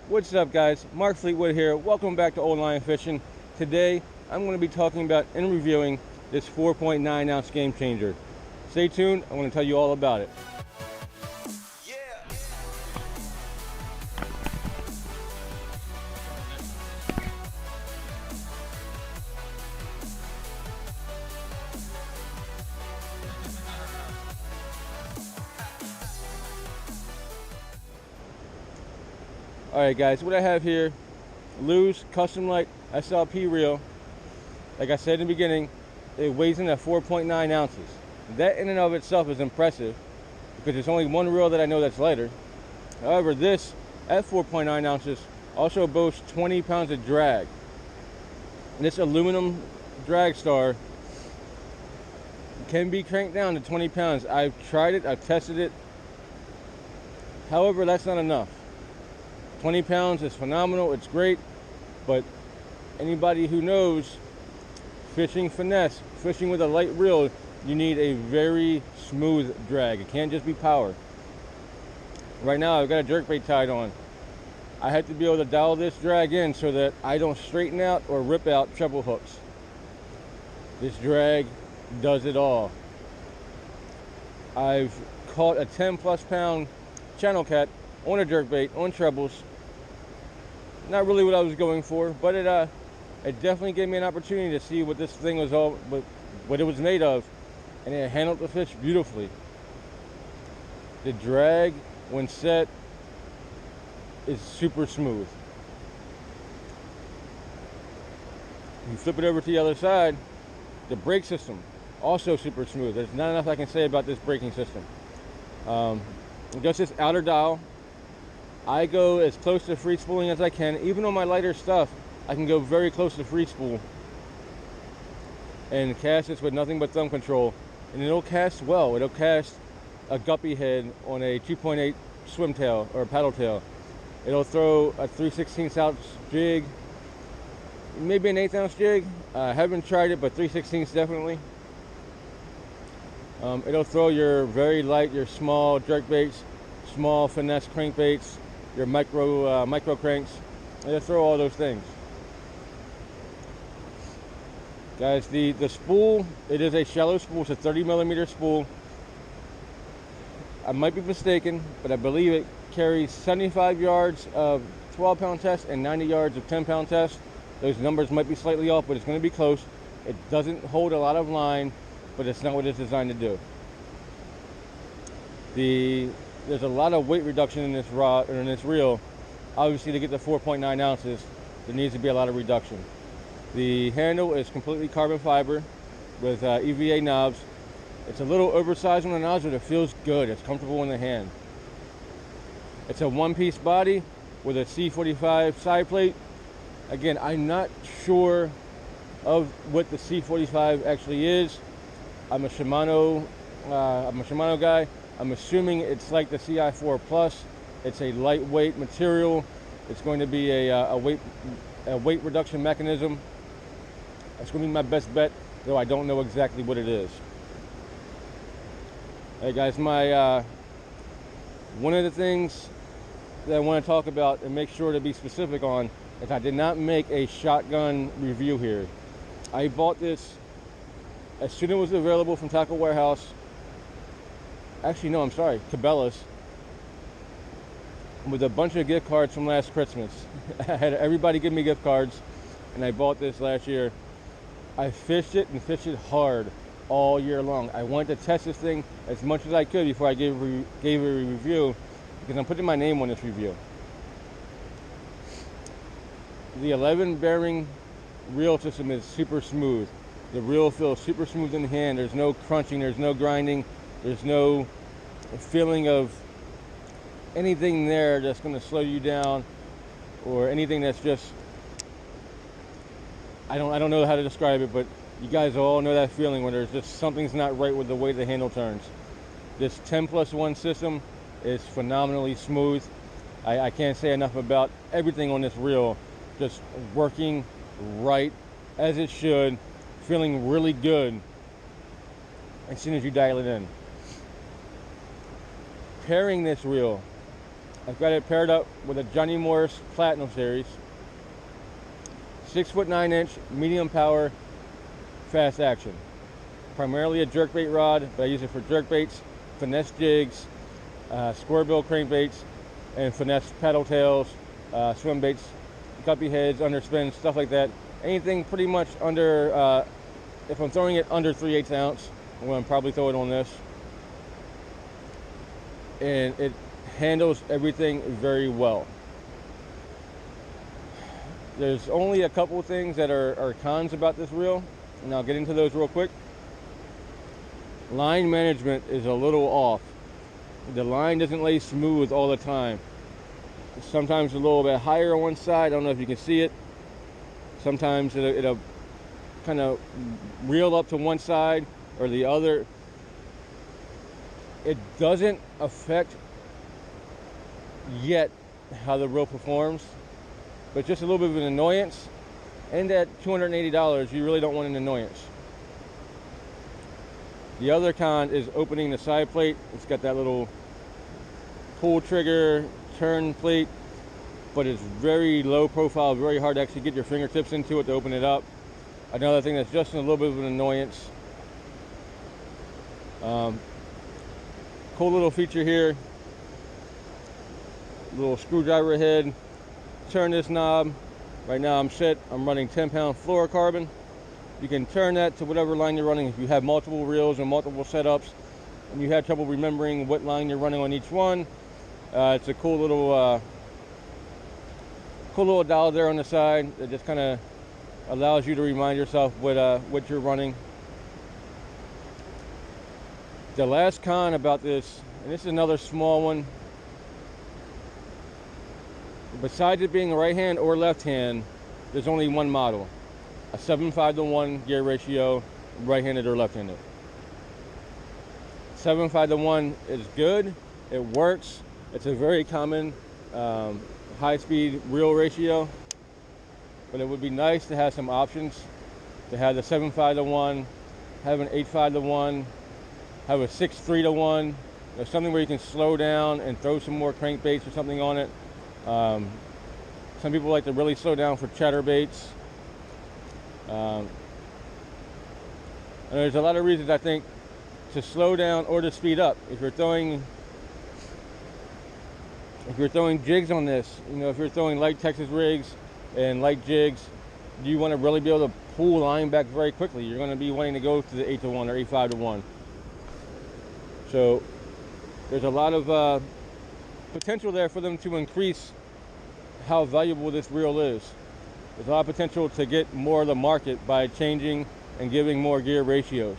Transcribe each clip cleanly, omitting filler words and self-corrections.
What's up, guys? Mark Fleetwood here. Welcome back to Old Line Fishing. Today I'm going to be talking about and reviewing this 4.9 ounce game changer. Stay tuned, I'm going to tell you all about it. Alright guys, what I have here, loose custom Lite SLP reel. Like I said in the beginning, it weighs in at 4.9 ounces. That in and of itself is impressive because there's only one reel that I know that's lighter. However, this at 4.9 ounces also boasts 20 pounds of drag. And this aluminum drag star can be cranked down to 20 pounds. I've tried it, I've tested it. However, that's not enough. 20 pounds is phenomenal, it's great, but anybody who knows fishing finesse, fishing with a light reel, you need a very smooth drag. It can't just be power. Right now I've got a jerkbait tied on. I have to be able to dial this drag in so that I don't straighten out or rip out treble hooks. This drag does it all. I've caught a 10+ pound channel cat on a jerkbait, on trebles. Not really what I was going for, but it definitely gave me an opportunity to see what this thing was all, what it was made of, and it handled the fish beautifully. The drag, when set, is super smooth. You flip it over to the other side, the brake system, also super smooth. There's not enough I can say about this braking system. Just this outer dial, I go as close to free spooling as I can. Even on my lighter stuff, I can go very close to free spool and cast this with nothing but thumb control, and it'll cast well. It'll cast a guppy head on a 2.8 swim tail or paddle tail. It'll throw a 3/16 ounce jig, maybe an 1/8 ounce jig. I haven't tried it, but 3/16 definitely. It'll throw your very light, your small jerkbaits, small finesse crankbaits, your micro cranks. It'll throw all those things. Guys, the spool, it is a shallow spool. It's a 30mm spool. I might be mistaken, but I believe it carries 75 yards of 12-pound test and 90 yards of 10-pound test. Those numbers might be slightly off, but it's going to be close. It doesn't hold a lot of line, but it's not what it's designed to do. There's a lot of weight reduction in this rod or in this reel. Obviously, to get to 4.9 ounces, there needs to be a lot of reduction. The handle is completely carbon fiber with EVA knobs. It's a little oversized on the knobs, but it feels good. It's comfortable in the hand. It's a one-piece body with a C45 side plate. Again, I'm not sure of what the C45 actually is. I'm a Shimano guy. I'm assuming it's like the CI4 Plus. It's a lightweight material. It's going to be a weight reduction mechanism. That's going to be my best bet, though I don't know exactly what it is. Hey guys, one of the things that I want to talk about and make sure to be specific on is I did not make a shotgun review here. I bought this as soon as it was available from Tackle Warehouse. Actually, no, I'm sorry, Cabela's, with a bunch of gift cards from last Christmas. I had everybody give me gift cards, and I bought this last year. I fished it and fished it hard all year long. I wanted to test this thing as much as I could before I gave a review, because I'm putting my name on this review. The 11 bearing reel system is super smooth. The reel feels super smooth in the hand. There's no crunching, there's no grinding, there's no feeling of anything there that's going to slow you down, or anything that's just, I don't know how to describe it, but you guys all know that feeling when there's just something's not right with the way the handle turns. This 10+1 system is phenomenally smooth. I can't say enough about everything on this reel. Just working right as it should, feeling really good as soon as you dial it in. Pairing this reel I've got it paired up with a Johnny Morris Platinum Series. 6'9" medium power, fast action. Primarily a jerkbait rod, but I use it for jerkbaits, finesse jigs, square bill crankbaits, and finesse paddle tails, swim baits, guppy heads, underspins, stuff like that. Anything pretty much under, if I'm throwing it under 3/8 ounce, I'm going to probably throw it on this. And it handles everything very well. There's only a couple things that are cons about this reel, and I'll get into those real quick. Line management is a little off. The line doesn't lay smooth all the time. Sometimes a little bit higher on one side. I don't know if you can see it. Sometimes it'll kind of reel up to one side or the other. It doesn't affect yet how the reel performs, but just a little bit of an annoyance. And at $280, you really don't want an annoyance. The other con is opening the side plate. It's got that little pull trigger turn plate, but it's very low profile, very hard to actually get your fingertips into it to open it up. Another thing that's just a little bit of an annoyance. Cool little feature here. Little screwdriver head. Turn this knob. Right now I'm running 10-pound fluorocarbon. You can turn that to whatever line you're running. If you have multiple reels and multiple setups and you have trouble remembering what line you're running on each one, it's a cool little dial there on the side that just kind of allows you to remind yourself what you're running. The last con about this, and this is another small one, besides it being right hand or left hand, there's only one model. A 7:5 to 1 gear ratio, right-handed or left-handed. 7:5 to 1 is good. It works. It's a very common high-speed reel ratio, but it would be nice to have some options. To have the 7:5 to 1, have an 8:5 to 1, have a 6:3 to 1. There's something where you can slow down and throw some more crankbaits or something on it. Some people like to really slow down for chatterbaits. And there's a lot of reasons I think to slow down or to speed up. If you're throwing jigs on this, if you're throwing light Texas rigs and light jigs, you want to really be able to pull line back very quickly. You're going to be wanting to go to the 8 to 1 or 8:5 to 1. So there's a lot of potential there for them to increase how valuable this reel is. There's a lot of potential to get more of the market by changing and giving more gear ratios.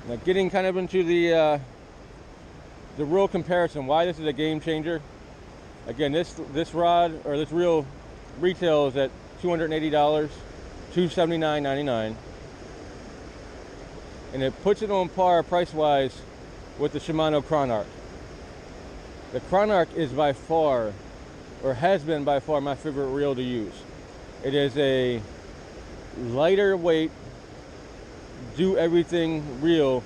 Now, getting kind of into the reel comparison, why this is a game changer. Again, this rod or this reel retails at $280, $279.99, and it puts it on par price-wise with the Shimano Chronarch. The Chronarch is by far, or has been by far, my favorite reel to use. It is a lighter weight, do everything reel,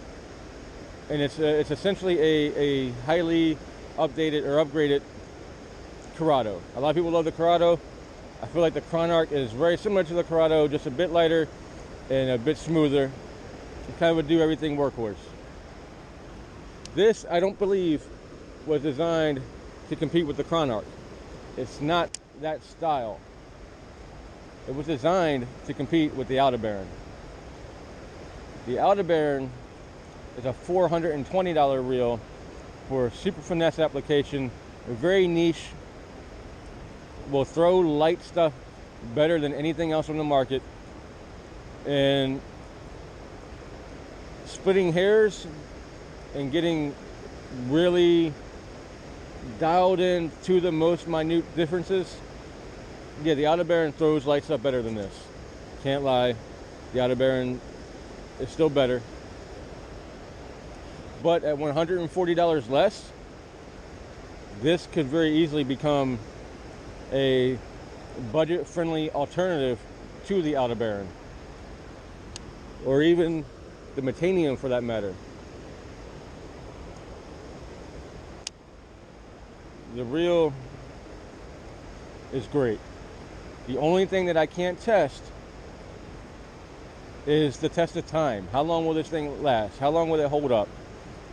and it's essentially a highly updated or upgraded Corrado. A lot of people love the Corrado. I feel like the Chronarch is very similar to the Corrado, just a bit lighter and a bit smoother. It's kind of a do everything workhorse. This, I don't believe, was designed to compete with the Chronarch. It's not that style. It was designed to compete with the Aldebaran. The Aldebaran is a $420 reel for super finesse application, very niche, will throw light stuff better than anything else on the market, and splitting hairs and getting really dialed in to the most minute differences. Yeah, the Aldebaran throws light stuff better than this. Can't lie. The Aldebaran is still better. But at $140 less, this could very easily become a budget-friendly alternative to the Aldebaran, or even the Metanium for that matter. The reel is great. The only thing that I can't test is the test of time. How long will this thing last? How long will it hold up?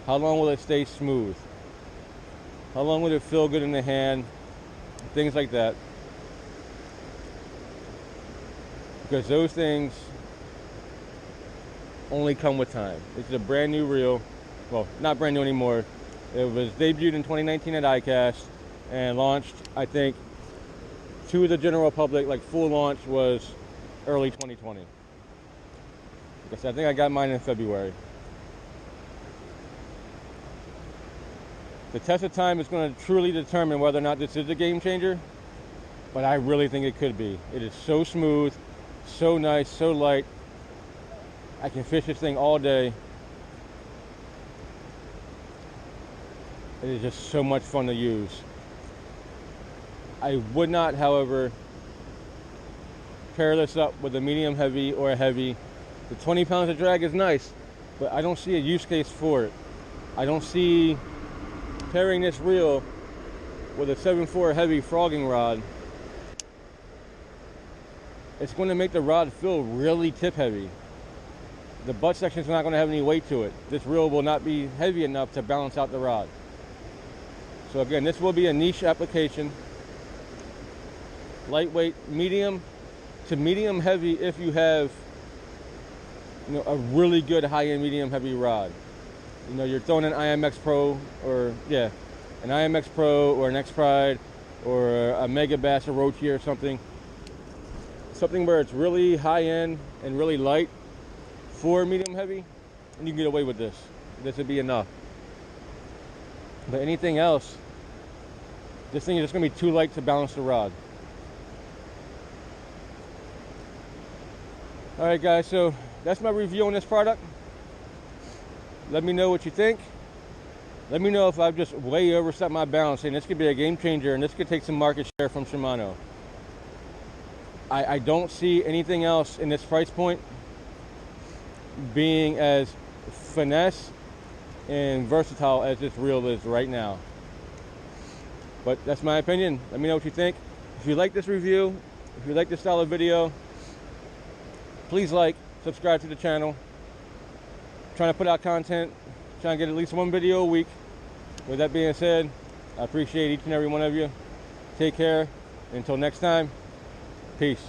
How long will it stay smooth? How long will it feel good in the hand? Things like that. Because those things only come with time. This is a brand new reel. Well, not brand new anymore. It was debuted in 2019 at ICAST and launched, I think, to the general public, like full launch was early 2020. Like I said, I think I got mine in February. The test of time is going to truly determine whether or not this is a game changer, but I really think it could be. It is so smooth, so nice, so light. I can fish this thing all day. It is just so much fun to use. I would not, however, pair this up with a medium heavy or a heavy. The 20 pounds of drag is nice, but I don't see a use case for it. I don't see pairing this reel with a 7.4 heavy frogging rod. It's going to make the rod feel really tip heavy. The butt section is not going to have any weight to it. This reel will not be heavy enough to balance out the rod. So again, this will be a niche application. Lightweight, medium to medium heavy if you have, you know, a really good high-end medium heavy rod. You know, you're throwing an IMX Pro or an IMX Pro or an X Pride or a Mega Bass or Roach or something. Something where it's really high-end and really light for medium heavy, and you can get away with this. This would be enough. But anything else, this thing is just going to be too light to balance the rod. All right, guys, so that's my review on this product. Let me know what you think. Let me know if I've just way overstepped my bounds, saying this could be a game changer and this could take some market share from Shimano. I don't see anything else in this price point being as finesse and versatile as this reel is right now. But that's my opinion. Let me know what you think. If you like this review, if you like this style of video, please like, subscribe to the channel. I'm trying to put out content, trying to get at least one video a week. With that being said, I appreciate each and every one of you. Take care. Until next time, peace.